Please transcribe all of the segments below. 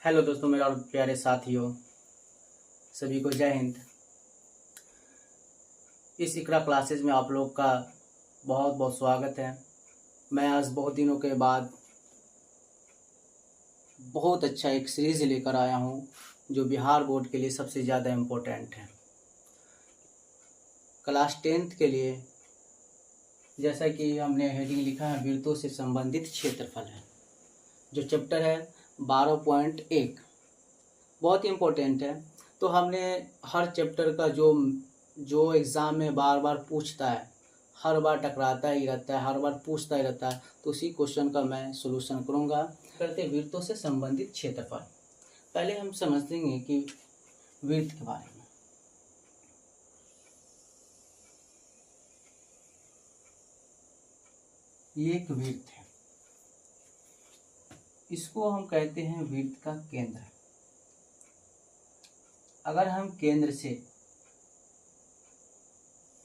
Hello दोस्तों, मेरे और प्यारे साथियों, सभी को जय हिंद। इस इकरा क्लासेस में आप लोग का बहुत बहुत स्वागत है। मैं आज बहुत दिनों के बाद बहुत अच्छा एक सीरीज़ लेकर आया हूँ जो बिहार बोर्ड के लिए सबसे ज़्यादा इम्पोर्टेंट है। क्लास 10th के लिए जैसा कि हमने हेडिंग लिखा है, वृत्तों से संबंधित क्षेत्रफल है। जो चैप्टर है 12.1 बहुत ही इम्पोर्टेंट है। तो हमने हर चैप्टर का जो एग्ज़ाम में बार बार पूछता है, हर बार टकराता ही रहता है, हर बार पूछता ही रहता है, तो उसी क्वेश्चन का मैं सॉल्यूशन करूँगा। करते वृत्तों से संबंधित क्षेत्रफल। पहले हम समझेंगे कि वृत्त के बारे में। ये एक वृत्त है, इसको हम कहते हैं वृत्त का केंद्र। अगर हम केंद्र से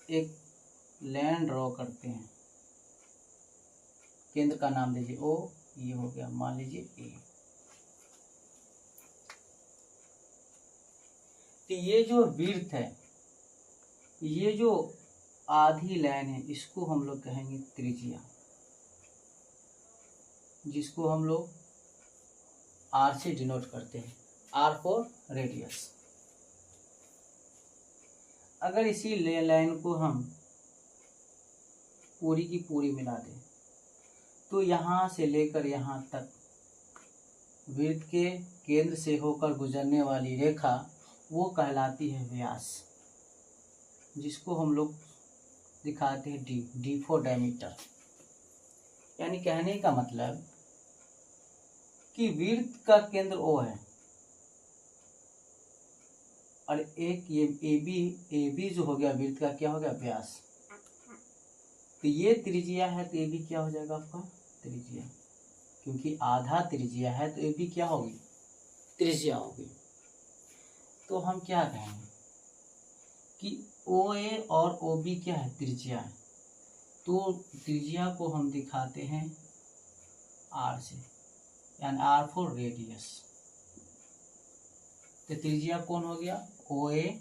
एक लाइन ड्रॉ करते हैं, केंद्र का नाम दीजिए ओ, ये हो गया, मान लीजिए ए। तो ये जो वृत्त है, ये जो आधी लाइन है, इसको हम लोग कहेंगे त्रिज्या, जिसको हम लोग आर से डिनोट करते हैं, आर फॉर रेडियस। अगर इसी लाइन को हम पूरी की पूरी मिला दें तो यहाँ से लेकर यहाँ तक वृत्त के केंद्र से होकर गुजरने वाली रेखा वो कहलाती है व्यास, जिसको हम लोग दिखाते हैं डी फॉर डायमीटर। यानी कहने का मतलब कि वृत्त का केंद्र ओ है और एक ये ए बी जो हो गया वृत्त का, क्या हो गया, व्यास। तो ये त्रिज्या है, तो ए बी क्या हो जाएगा आपका, त्रिज्या। क्योंकि आधा त्रिज्या है तो ए बी क्या होगी, त्रिज्या होगी। तो हम क्या कहेंगे कि ओ ए और ओ बी क्या है, त्रिज्या है। तो त्रिज्या को हम दिखाते हैं आर से, यानी आर फॉर रेडियस। तो त्रिज्या कौन हो गया, ओ ए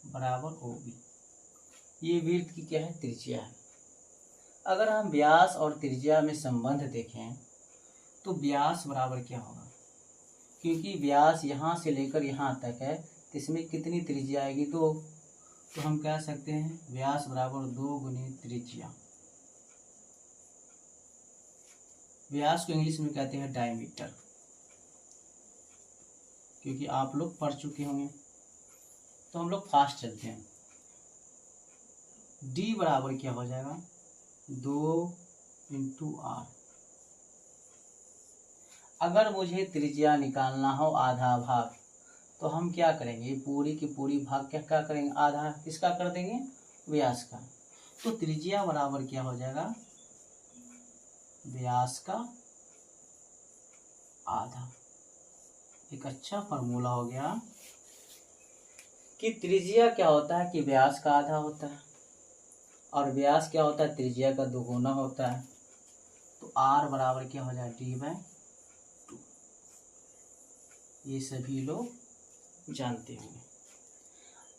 बराबर ओ बी। ये वृत्त की क्या है, त्रिज्या है। अगर हम व्यास और त्रिज्या में संबंध देखें तो व्यास बराबर क्या होगा, क्योंकि व्यास यहाँ से लेकर यहाँ तक है, तो इसमें कितनी त्रिज्या आएगी, 2। तो हम कह सकते हैं व्यास बराबर 2 गुनी त्रिज्या। व्यास को इंग्लिश में कहते हैं डायमीटर, क्योंकि आप लोग पढ़ चुके होंगे। तो हम लोग फास्ट चलते हैं। डी बराबर क्या हो जाएगा, 2 इंटू आर। अगर मुझे त्रिज्या निकालना हो आधा भाग, तो हम क्या करेंगे, पूरी की पूरी भाग क्या करेंगे, आधा किसका कर देंगे, व्यास का। तो त्रिज्या बराबर क्या हो जाएगा, व्यास का आधा। एक अच्छा फॉर्मूला हो गया कि त्रिज्या क्या होता है कि व्यास का आधा होता है, और व्यास क्या होता है, त्रिज्या का दोगुना होता है। तो आर बराबर क्या हो जाए, D/2। ये सभी लोग जानते होंगे।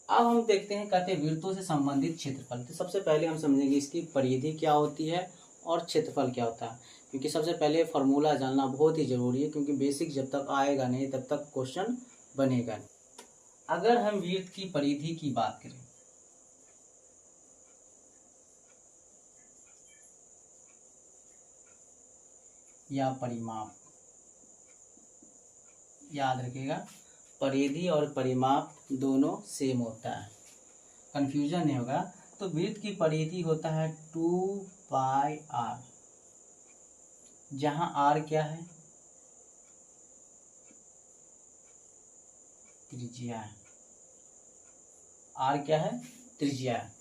अब हम देखते हैं, कहते हैं वृत्तों से संबंधित क्षेत्रफल। तो सबसे पहले हम समझेंगे इसकी परिधि क्या होती है और क्षेत्रफल क्या होता है, क्योंकि सबसे पहले फॉर्मूला जानना बहुत ही जरूरी है, क्योंकि बेसिक जब तक आएगा नहीं तब तक क्वेश्चन बनेगा नहीं। अगर हम वृत्त की परिधि की बात करें, या परिमाप, याद रखिएगा परिधि और परिमाप दोनों सेम होता है, कंफ्यूजन नहीं होगा। तो वृत्त की परिधि होता है 2πr, जहां r क्या है, त्रिज्या है। r क्या है, त्रिज्या है।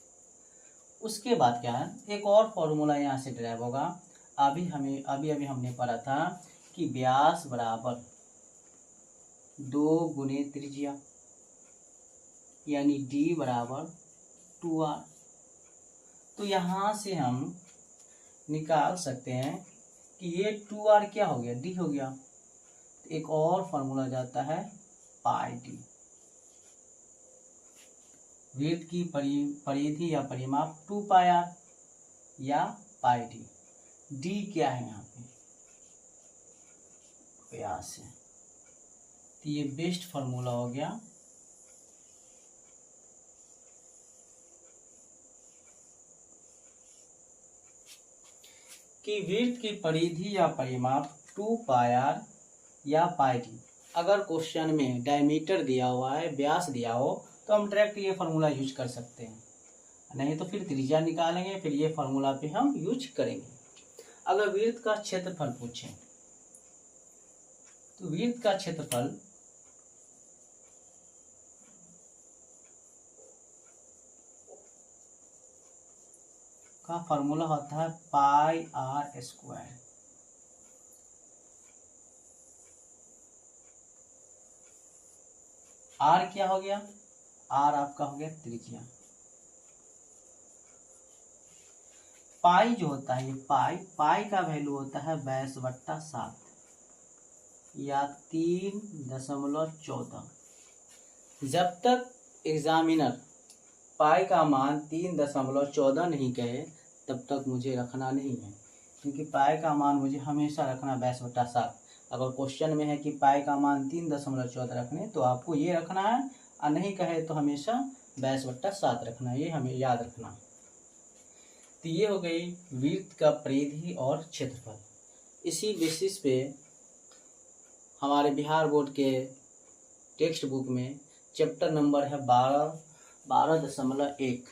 उसके बाद क्या है, एक और फॉर्मूला यहाँ से ड्राइव होगा। अभी हमने पढ़ा था कि व्यास बराबर 2 गुने त्रिज्या, यानी d बराबर 2r। तो यहाँ से हम निकाल सकते हैं कि ये 2r क्या हो गया, d हो गया। तो एक और फॉर्मूला जाता है पाई डी। वृत्त की परिधि या परिमाप 2 पाई r या पाई डी। डी क्या है यहाँ पे, व्यास है। तो ये बेस्ट फॉर्मूला हो गया। कि वृत्त की परिधि या परिमाप 2 पाई r या पाई डी। अगर क्वेश्चन में डायमीटर दिया हुआ है, व्यास दिया हो, तो हम डायरेक्ट ये फार्मूला यूज कर सकते हैं, नहीं तो फिर त्रिज्या निकालेंगे, फिर ये फार्मूला पे हम यूज करेंगे। अगर वृत्त का क्षेत्रफल पूछें तो वृत्त का क्षेत्रफल का फॉर्मूला होता है पाई आर स्क्वायर। आर क्या हो गया, आर आपका हो गया त्रिज्या। पाई जो होता है, ये पाई का वैल्यू होता है 22/7 या 3.14। जब तक एग्जामिनर पाई का मान 3.14 नहीं कहे तब तक मुझे रखना नहीं है, क्योंकि पाई का मान मुझे हमेशा रखना 22/7। अगर क्वेश्चन में है कि पाई का मान 3.14 रखने, तो आपको ये रखना है, और नहीं कहे तो हमेशा 22/7 रखना है, ये हमें याद रखना। तो ये हो गई वृत्त का परिधि और क्षेत्रफल। इसी बेसिस पे हमारे बिहार बोर्ड के टेक्स्ट बुक में चैप्टर नंबर है 12.1।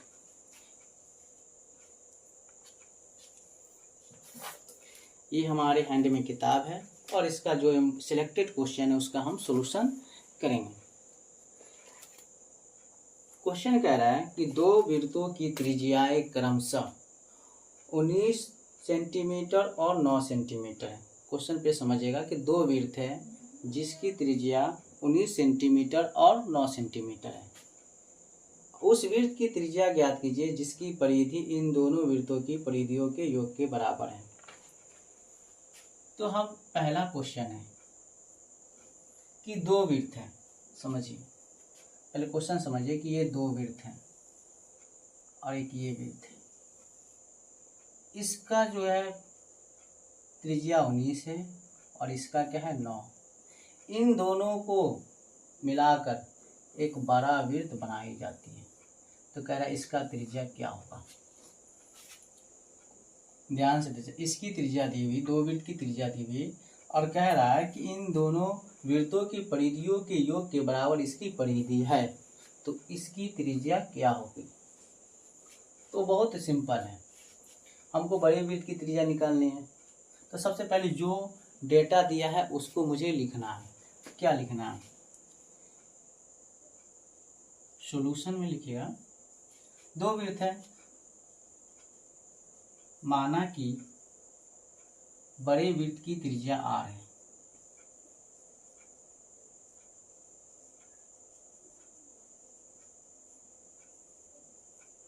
ये हमारे हैंड में किताब है और इसका जो सिलेक्टेड क्वेश्चन है उसका हम सॉल्यूशन करेंगे। क्वेश्चन कह रहा है कि दो वृत्तों की त्रिज्याएं क्रमशः 19 सेंटीमीटर और 9 सेंटीमीटर है। क्वेश्चन पे समझिएगा कि दो वृत्त है जिसकी त्रिज्या 19 सेंटीमीटर और 9 सेंटीमीटर है। उस वृत्त की त्रिज्या ज्ञात कीजिए जिसकी परिधि इन दोनों वृत्तों की परिधियों के योग के बराबर है। तो हम पहला क्वेश्चन है कि दो वृत्त है, समझिए पहले क्वेश्चन समझिए कि ये दो वृत्त हैं और एक ये वृत्त है। इसका जो है त्रिज्या 19 है और इसका क्या है 9। इन दोनों को मिलाकर एक बड़ा वृत्त बनाई जाती है। तो कह रहा है इसका त्रिज्या क्या होगा, ध्यान से देखिए। इसकी त्रिज्या दी हुई, दो वृत्त की त्रिज्या दी हुई, और कह रहा है कि इन दोनों वृत्तों की परिधियों के योग के बराबर इसकी परिधि है, तो इसकी त्रिज्या क्या होगी। तो बहुत सिंपल है, हमको बड़े वृत्त की त्रिज्या निकालनी है। तो सबसे पहले जो डेटा दिया है उसको मुझे लिखना है। क्या लिखना है, सॉल्यूशन में लिखिएगा। दो वृत्त है, माना कि बड़े वृत्त की त्रिज्या r है,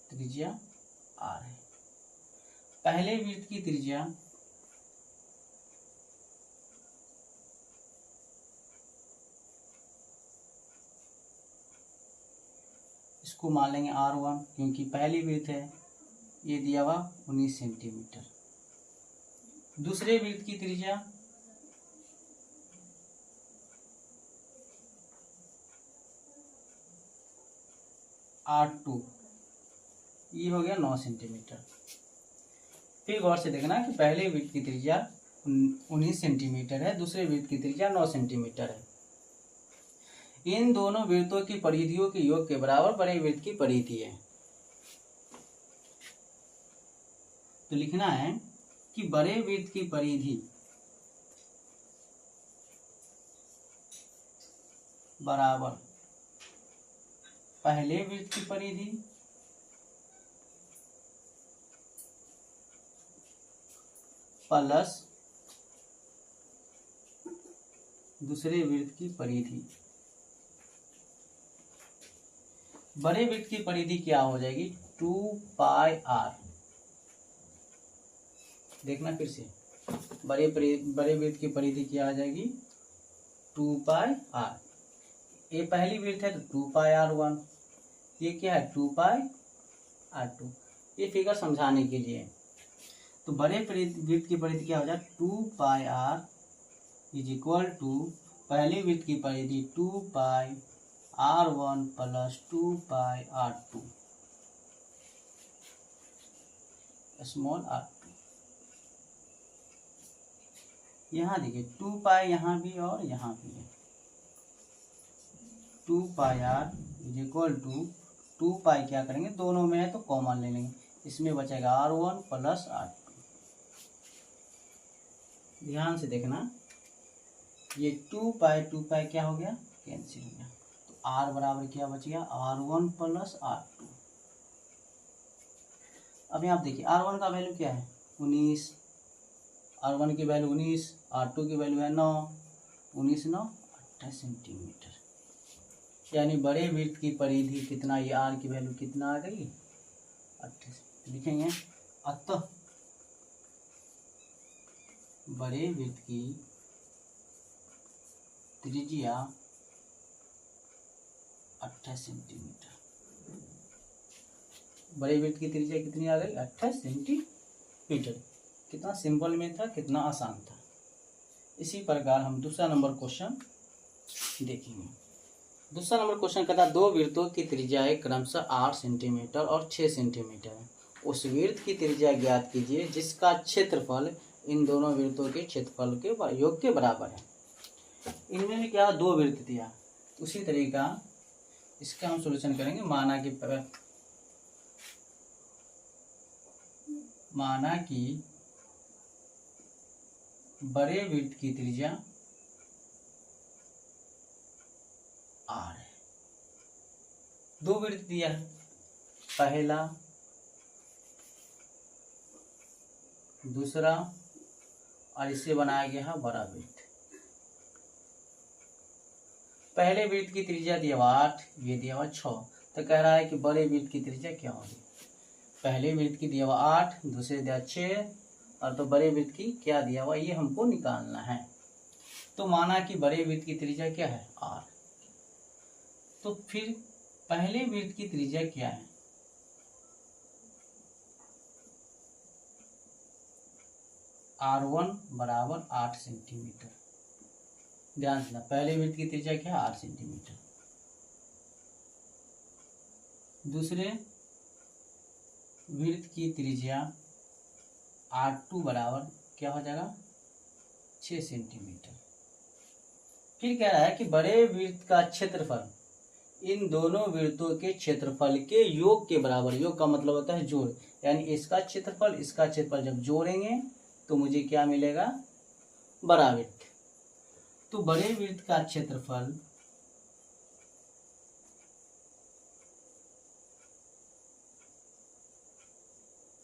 त्रिज्या r है। पहले वृत्त की त्रिज्या इसको मान लेंगे r1, क्योंकि पहली वृत्त है, ये दिया हुआ 19 सेंटीमीटर। दूसरे वृत्त की त्रिज्या r2, ये हो गया 9 सेंटीमीटर। फिर गौर से देखना कि पहले वृत्त की त्रिज्या 19 सेंटीमीटर है, दूसरे वृत्त की त्रिज्या 9 सेंटीमीटर है। इन दोनों वृत्तों की परिधियों के योग के बराबर बड़े वृत्त की परिधि है। तो लिखना है कि बड़े वृत्त की परिधि बराबर पहले वृत्त की परिधि प्लस दूसरे वृत्त की परिधि। बड़े वृत्त की परिधि क्या हो जाएगी, 2 पाई r। देखना फिर से, बड़े वृत्त की परिधि क्या आ जाएगी 2πr। ये पहली वृत्त है तो 2πr1, ये क्या है 2πr2। ये फिगर समझाने के लिए। तो बड़े वृत्त की परिधि क्या हो जाए 2πr इज इक्वल टू पहली वृत्त की परिधि 2πr1 plus 2πr2 small r2। यहाँ देखिए 2π यहाँ भी और यहाँ भी है। 2πr इज इक्वल टू 2π क्या करेंगे दोनों में है तो कॉमन ले लेंगे, इसमें बचेगा r1 प्लस r2। ध्यान से देखना, ये 2π क्या हो गया कैंसिल हो गया, तो r बराबर क्या बच गया r1 प्लस r2। अब यहाँ देखिए r1 का वैल्यू क्या है 19, r1 की वैल्यू 19, r2 की वैल्यू है 9, 19 9 28 सेंटीमीटर। यानी बड़े वृत्त की परिधि कितना, ये r की वैल्यू कितना आ गई 28 लिखेंगे। अतः बड़े वृत्त की त्रिज्या 28 सेंटीमीटर। बड़े वृत्त की त्रिज्या कितनी आ गई 28 सेंटीमीटर। कितना सिंपल में था, कितना आसान था। इसी प्रकार हम दूसरा नंबर क्वेश्चन देखेंगे। दूसरा नंबर क्वेश्चन कहता है दो वृत्तों की त्रिज्याएं क्रमशः 8 सेंटीमीटर और 6 सेंटीमीटर है। उस वृत्त की त्रिज्या ज्ञात कीजिए जिसका क्षेत्रफल इन दोनों वृत्तों के क्षेत्रफल के योग के बराबर है। इनमें भी क्या दो वृत्त दिया, उसी तरीका इसका हम सॉल्यूशन करेंगे। माना कि बड़े वृत्त की त्रिज्या r है। दो वृत्त दिया है, पहला दूसरा, और इससे बनाया गया है बड़ा वृत्त। पहले वृत्त की त्रिज्या दिया हुआ 8, ये दिया हुआ 6, तो कह रहा है कि बड़े वृत्त की त्रिज्या क्या होगी। पहले वृत्त की दिया हुआ 8, दूसरे दिया 6, और तो बड़े वृत्त की क्या दिया हुआ ये हमको निकालना है। तो माना कि बड़े वृत्त की त्रिज्या क्या है r, तो फिर पहले वृत्त की त्रिज्या क्या है r1 बराबर 8 सेंटीमीटर। ध्यान देना, पहले वृत्त की त्रिज्या क्या है 8 सेंटीमीटर। दूसरे वृत्त की त्रिज्या r2 बराबर क्या हो जाएगा 6 सेंटीमीटर। फिर कह रहा है कि बड़े वृत्त का क्षेत्रफल इन दोनों वृत्तों के क्षेत्रफल के योग के बराबर। योग का मतलब होता है जोड़, यानी इसका क्षेत्रफल जब जोड़ेंगे तो मुझे क्या मिलेगा बड़ा वृत्त। तो बड़े वृत्त का क्षेत्रफल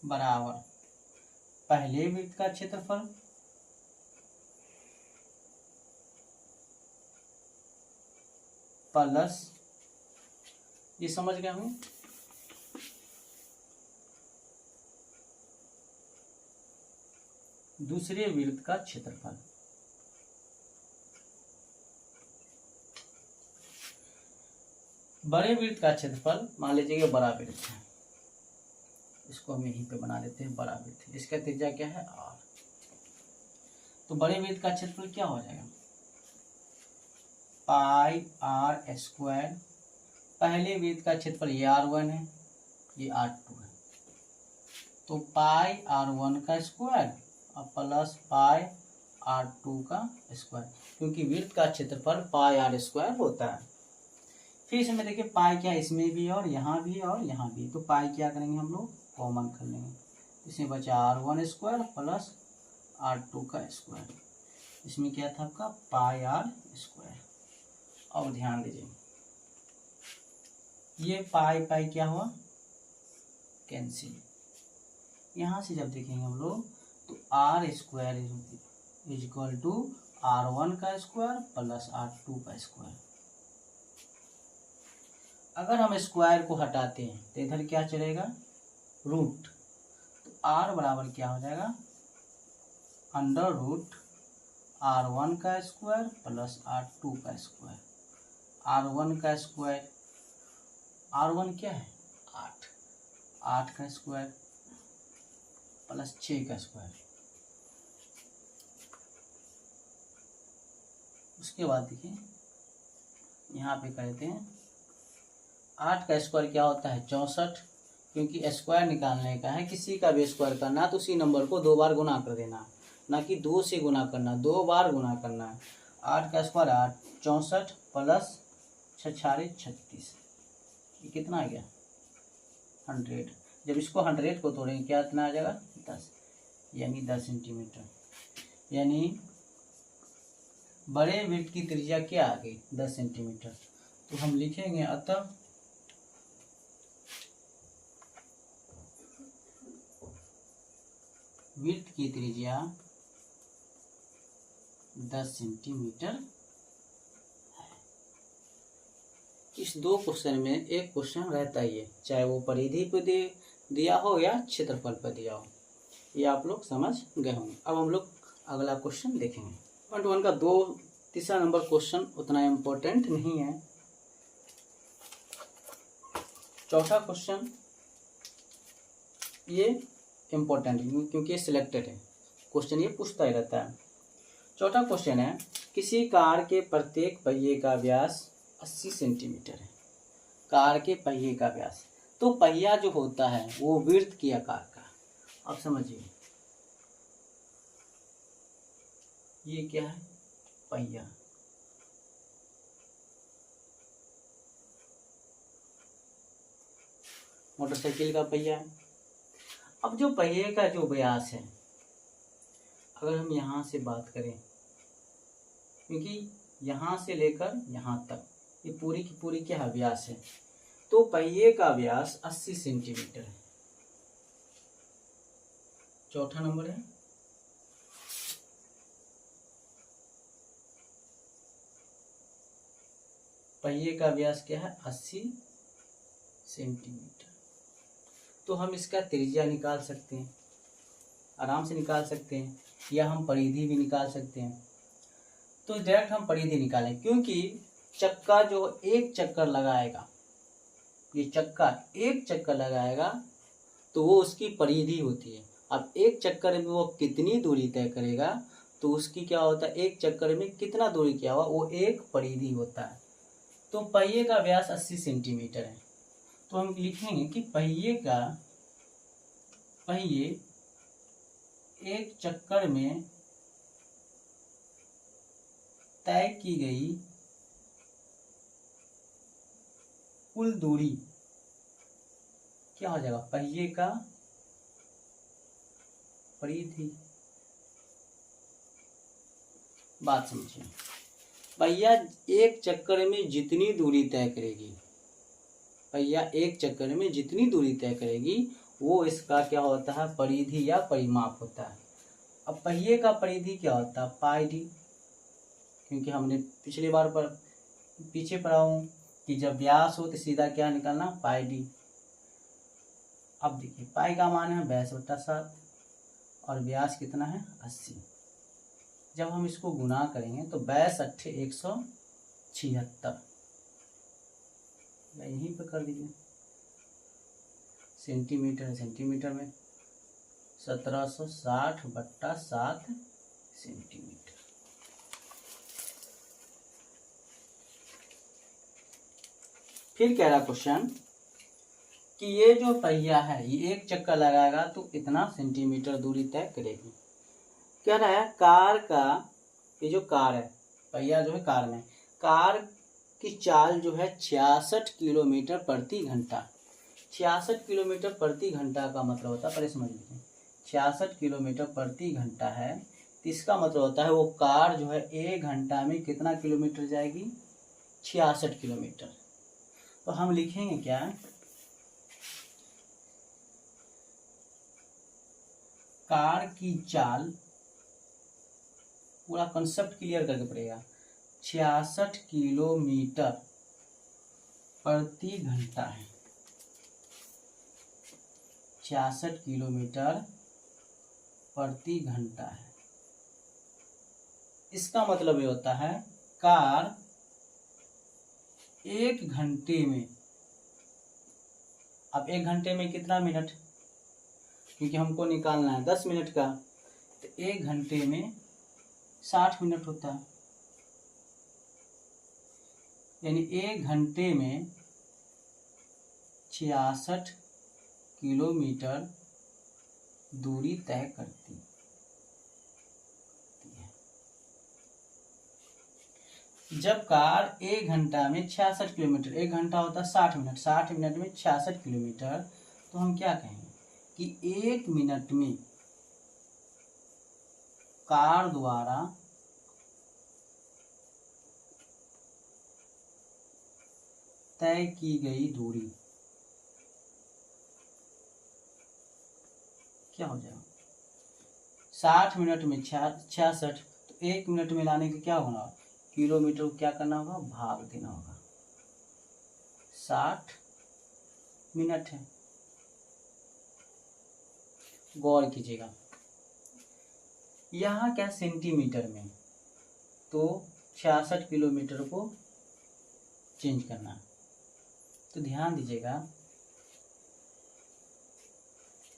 बराबर पहले वृत्त का क्षेत्रफल प्लस, ये समझ गए हम, दूसरे वृत्त का क्षेत्रफल। बड़े वृत्त का क्षेत्रफल मान लीजिए बड़ा वृत्त है, इसको हम यहीं पे बना देते हैं बड़ा वृत्त। इसका त्रिज्या क्या है r। तो बड़े वृत्त का क्षेत्रफल क्या हो जाएगा पाई r स्क्वायर। पहले वृत्त का क्षेत्रफल ये r1 है, ये r2 है, तो पाई r1 का स्क्वायर और प्लस पाई r2 का स्क्वायर, क्योंकि वृत्त का क्षेत्रफल पाई r स्क्वायर होता है। फिर इसमें देखिए पाई क्या इसमें भी और यहाँ भी और यहाँ भी, तो पाई क्या करेंगे हम लोग कॉमन कर लेंगे। इसमें बचा r1 स्क्वायर प्लस r2 का स्क्वायर, इसमें क्या था आपका पाई r स्क्वायर। और ध्यान दीजिए ये पाई पाई क्या हुआ कैंसिल। यहाँ से जब देखेंगे हम लोग तो r square is equal to r1 का स्क्वायर प्लस r2 का स्क्वायर। अगर हम स्क्वायर को हटाते हैं तो इधर क्या चलेगा रूट, तो r बराबर क्या हो जाएगा √R1 का स्क्वायर प्लस R2 का स्क्वायर। R1 का स्क्वायर, R1 क्या है 8, 8 का स्क्वायर प्लस 6 का स्क्वायर। उसके बाद देखिए यहाँ पे कहते हैं 8 का स्क्वायर क्या होता है 64, क्योंकि स्क्वायर निकालने का है, किसी का भी स्क्वायर करना तो उसी नंबर को 2 बार गुना कर देना, ना कि 2 से गुना करना, 2 बार गुना करना है। 8 का स्क्वायर 8, 64 प्लस 6 36, ये कितना आ गया 100। जब इसको 100 को तोड़ेंगे क्या इतना आ जाएगा 10, यानी 10 सेंटीमीटर। यानी बड़े वृत्त की त्रिज्या क्या आ गई 10 सेंटीमीटर। तो हम लिखेंगे अतः वृत्त की त्रिज्या 10 सेंटीमीटर है। इस 2 क्वेश्चन में एक क्वेश्चन रहता ही है, चाहे वो परिधि पर दिया हो या क्षेत्रफल पर दिया हो, ये आप लोग समझ गए होंगे। अब हम लोग अगला क्वेश्चन देखेंगे। 1 का तीसरा नंबर क्वेश्चन उतना इम्पोर्टेंट नहीं है। चौथा क्वेश्चन ये इम्पोर्टेंट है क्योंकि ये सिलेक्टेड है, क्वेश्चन ये पूछता ही रहता है। चौथा क्वेश्चन है किसी कार के प्रत्येक पहिए का व्यास 80 सेंटीमीटर है। कार के पहिए का व्यास, तो पहिया जो होता है वो वृत्त के आकार का। अब समझिए ये क्या है पहिया, मोटरसाइकिल का पहिया है। अब जो पहिए का जो व्यास है, अगर हम यहाँ से बात करें, क्योंकि यहाँ से लेकर यहाँ तक ये पूरी की पूरी क्या है व्यास है, तो पहिए का व्यास 80 सेंटीमीटर है। चौथा नंबर है पहिए का व्यास क्या है 80 सेंटीमीटर। तो हम इसका त्रिज्या निकाल सकते हैं, आराम से निकाल सकते हैं, या हम परिधि भी निकाल सकते हैं। तो डायरेक्ट हम परिधि निकालें, क्योंकि चक्का जो एक चक्कर लगाएगा, ये चक्का एक चक्कर लगाएगा तो वो उसकी परिधि होती है। अब एक चक्कर में वो कितनी दूरी तय करेगा तो उसकी क्या होता है, एक चक्कर में कितना दूरी क्या हुआ वो एक परिधि होता है। तो पहिए का व्यास 80 सेंटीमीटर है। तो हम लिखेंगे कि पहिए एक चक्कर में तय की गई कुल दूरी क्या हो जाएगा, पहिए का परिधि। बात समझिए, पहिया एक चक्कर में जितनी दूरी तय करेगी, पहिया एक चक्कर में जितनी दूरी तय करेगी वो इसका क्या होता है परिधि या परिमाप होता है। अब पहिए का परिधि क्या होता है पाई डी, क्योंकि हमने पिछली बार पीछे पढ़ा हूँ कि जब व्यास हो तो सीधा क्या निकालना पाई डी। अब देखिए पाई का मान है 22/7 और व्यास कितना है 80। जब हम इसको गुना करेंगे तो 22 अट्ठे 176, यहीं पे कर दीजिए, सेंटीमीटर में 1760/7 सेंटीमीटर। फिर कह रहा क्वेश्चन कि ये जो पहिया है ये एक चक्कर लगाएगा तो इतना सेंटीमीटर दूरी तय करेगी। कह रहा है कार का, ये जो कार है पहिया जो है कार में, कार की चाल जो है 66 किलोमीटर प्रति घंटा। 66 किलोमीटर प्रति घंटा का मतलब होता है, पहले समझ लीजिए 66 किलोमीटर प्रति घंटा है, तो इसका मतलब होता है वो कार जो है 1 घंटा में कितना किलोमीटर जाएगी 66 किलोमीटर। तो हम लिखेंगे क्या, कार की चाल, पूरा कंसेप्ट क्लियर करके पड़ेगा, 66 किलोमीटर प्रति घंटा है। 66 किलोमीटर प्रति घंटा है। इसका मतलब ये होता है कार 1 घंटे में, अब 1 घंटे में कितना मिनट, क्योंकि हमको निकालना है 10 मिनट का, तो 1 घंटे में 60 मिनट होता है, यानी 1 घंटे में 66 किलोमीटर दूरी तय करती है। जब कार 1 घंटा में 66 किलोमीटर, 1 घंटा होता है 60 मिनट, 60 मिनट में 66 किलोमीटर, तो हम क्या कहेंगे कि 1 मिनट में कार द्वारा तय की गई दूरी क्या हो जाएगा, 60 मिनट में 66, तो 1 मिनट में लाने के क्या होना, किलोमीटर को क्या करना होगा, भाग देना होगा, 60 मिनट है। गौर कीजिएगा, यहाँ क्या सेंटीमीटर में, तो 66 किलोमीटर को चेंज करना है, तो ध्यान दीजिएगा,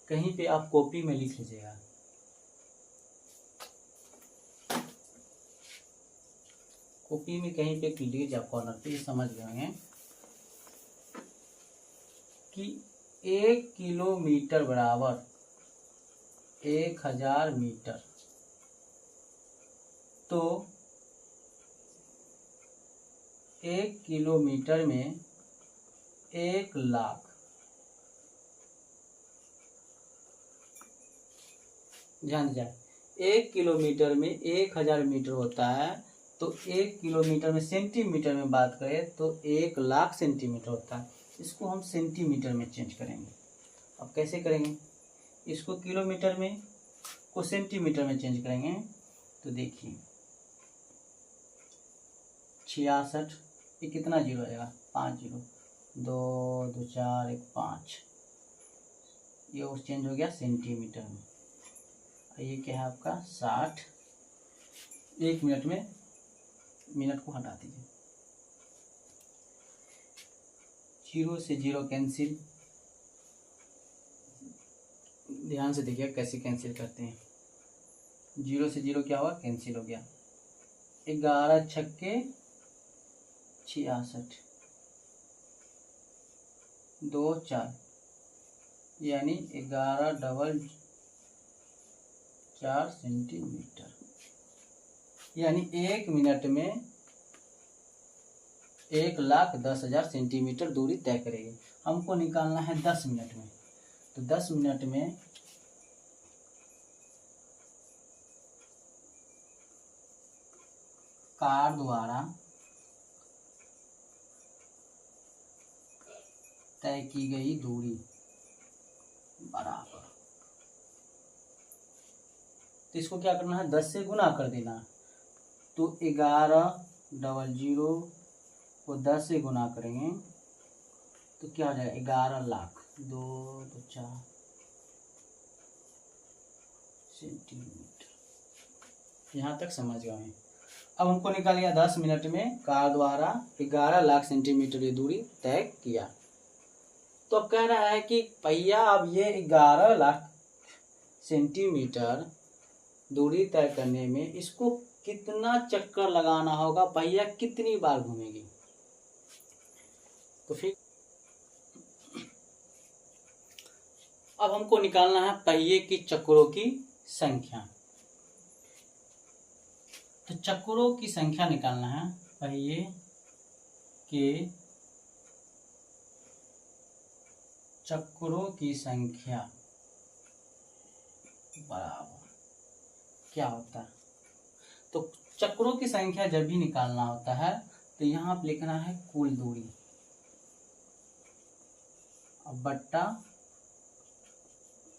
कहीं पे आप कॉपी में लिख लीजिएगा, कॉपी में कहीं पे लिख लीजिए आप कॉर्नर पे, समझ गए कि 1 किलोमीटर बराबर 1000 मीटर, तो 1 किलोमीटर में 1 लाख, ध्यान दीजिए, 1 किलोमीटर में 1000 मीटर होता है, तो 1 किलोमीटर में सेंटीमीटर में बात करें तो 1 लाख सेंटीमीटर होता है। इसको हम सेंटीमीटर में चेंज करेंगे। अब कैसे करेंगे, इसको किलोमीटर में को सेंटीमीटर में चेंज करेंगे, तो देखिए 66, ये कितना जीरो आएगा, 5 जीरो, 2 2 4 1 5, ये उस चेंज हो गया सेंटीमीटर में। ये क्या है आपका 60, 1 मिनट में, मिनट को हटा दीजिए, 0 से 0 कैंसिल, ध्यान से देखिए कैसे कैंसिल करते हैं, 0 से 0 क्या हुआ, कैंसिल हो गया, 11 छक्के 66, 2 4, यानी 11 डबल 4 सेंटीमीटर, यानी 1 मिनट में 1,10,000 सेंटीमीटर दूरी तय करेगी। हमको निकालना है 10 मिनट में, तो 10 मिनट में कार द्वारा तय की गई दूरी बराबर, तो इसको क्या करना है, 10 से गुना कर देना, तो 11,00,000 को 10 से गुना करेंगे तो क्या हो जाएगा, 11 लाख, 2 2 4 सेंटीमीटर। यहाँ तक समझ गए हैं। अब हमको निकाल लिया 10 मिनट में कार द्वारा 11 लाख सेंटीमीटर की दूरी तय किया। तो अब कह रहा है कि भैया अब ये 11 लाख सेंटीमीटर दूरी तय करने में इसको कितना चक्कर लगाना होगा, पहिया कितनी बार घूमेगी। तो फिर अब हमको निकालना है पहिए की चक्रों की संख्या। तो चक्रों की संख्या निकालना है, पहिए के चक्रों की संख्या बराबर क्या होता है। तो चक्रों की संख्या जब भी निकालना होता है तो यहाँ पे लिखना है कुल दूरी, अब बट्टा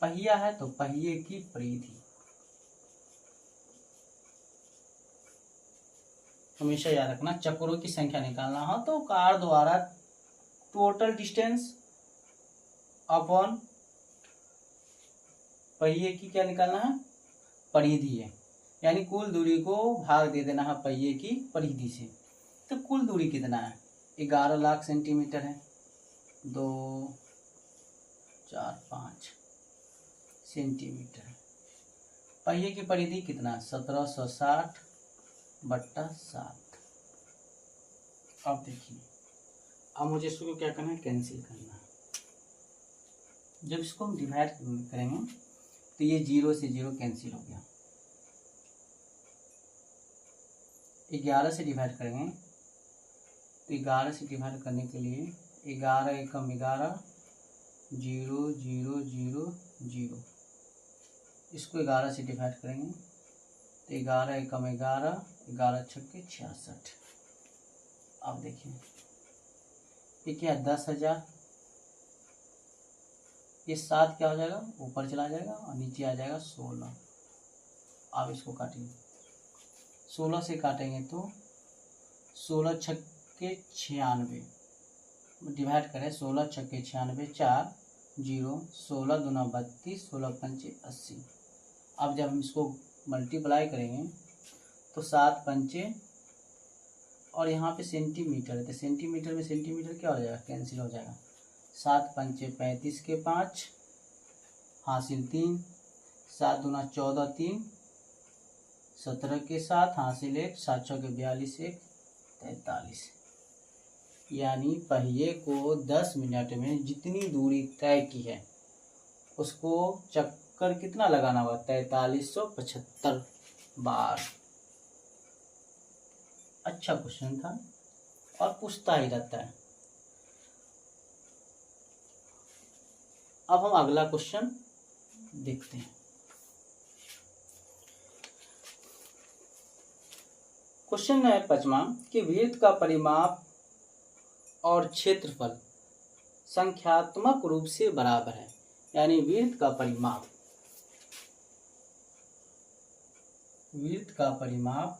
पहिया है तो पहिए की परिधि। हमेशा याद रखना, चक्रों की संख्या निकालना हो तो कार द्वारा टोटल डिस्टेंस अपॉन पहिए की क्या निकालना है, परिधि है। यानी कुल दूरी को भाग दे देना है पहिए की परिधि से। तो कुल दूरी कितना है? 11 लाख सेंटीमीटर है। 2 4 5 सेंटीमीटर। पहिए की परिधि कितना? 1760/7। अब देखिए, अब मुझे इसको क्या करना है? कैंसिल करना है। जब इसको हम डिवाइड करेंगे तो ये 0 से 0 कैंसिल हो गया। 11 से डिवाइड करेंगे तो 11 से डिवाइड करने के लिए 11 एकम 11, 0 0 0 0। इसको 11 से डिवाइड करेंगे तो 11 एकम 11, 11 छक्के 66। अब देखिए ये क्या? 10,000। ये 7 क्या हो जाएगा? ऊपर चला जाएगा और नीचे आ जाएगा 16। अब इसको काटेंगे, 16 से काटेंगे तो 16 छक्के 96। डिवाइड करें 16 छक्के 96, 4 0, 16 दूना 32, 16 पंचे 80। अब जब हम इसको मल्टीप्लाई करेंगे तो 7 पंचे और यहाँ पे सेंटीमीटर है तो सेंटीमीटर में सेंटीमीटर क्या हो जाएगा? कैंसिल हो जाएगा। 7 पंचे 35 के 5 हासिल 3, 7 दूना 14, 3 17 के 7 हासिल 1, 7 छः के 42, 1 43। यानी पहिए को 10 मिनट में जितनी दूरी तय की है उसको चक्कर कितना लगाना होगा? 4375 बार। अच्छा क्वेश्चन था और पूछता ही रहता है। अब हम अगला क्वेश्चन देखते हैं। क्वेश्चन है 5वां कि वृत्त का परिमाप और क्षेत्रफल संख्यात्मक रूप से बराबर है। यानी वृत्त का परिमाप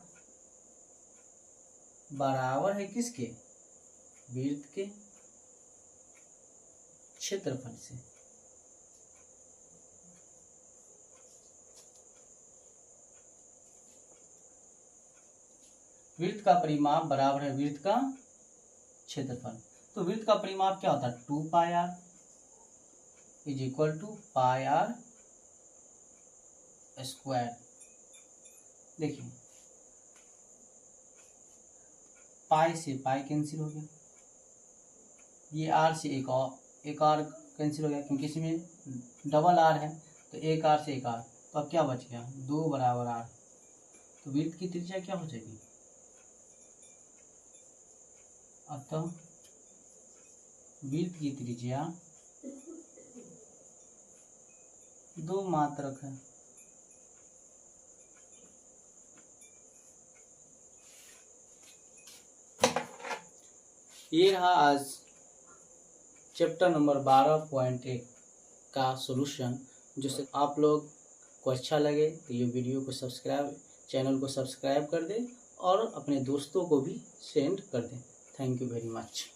बराबर है किसके? वृत्त के क्षेत्रफल से। वृत्त का परिमाप बराबर है वृत्त का क्षेत्रफल। तो वृत्त का परिमाप क्या होता है? 2πr is equal to πr square. देखिए पाई से पाई कैंसिल हो गया, ये आर से एक आर कैंसिल हो गया क्योंकि इसमें डबल आर है तो एक आर से एक आर। तो अब क्या बच गया? 2 बराबर आर। तो वृत्त की त्रिज्या क्या हो जाएगी? अतः वृत्त की त्रिज्या 2 मात्रक है। ये रहा आज चैप्टर नंबर 12.1 का सॉल्यूशन। जो आप लोग को अच्छा लगे तो ये वीडियो को चैनल को सब्सक्राइब कर दें और अपने दोस्तों को भी सेंड कर दें। Thank you very much.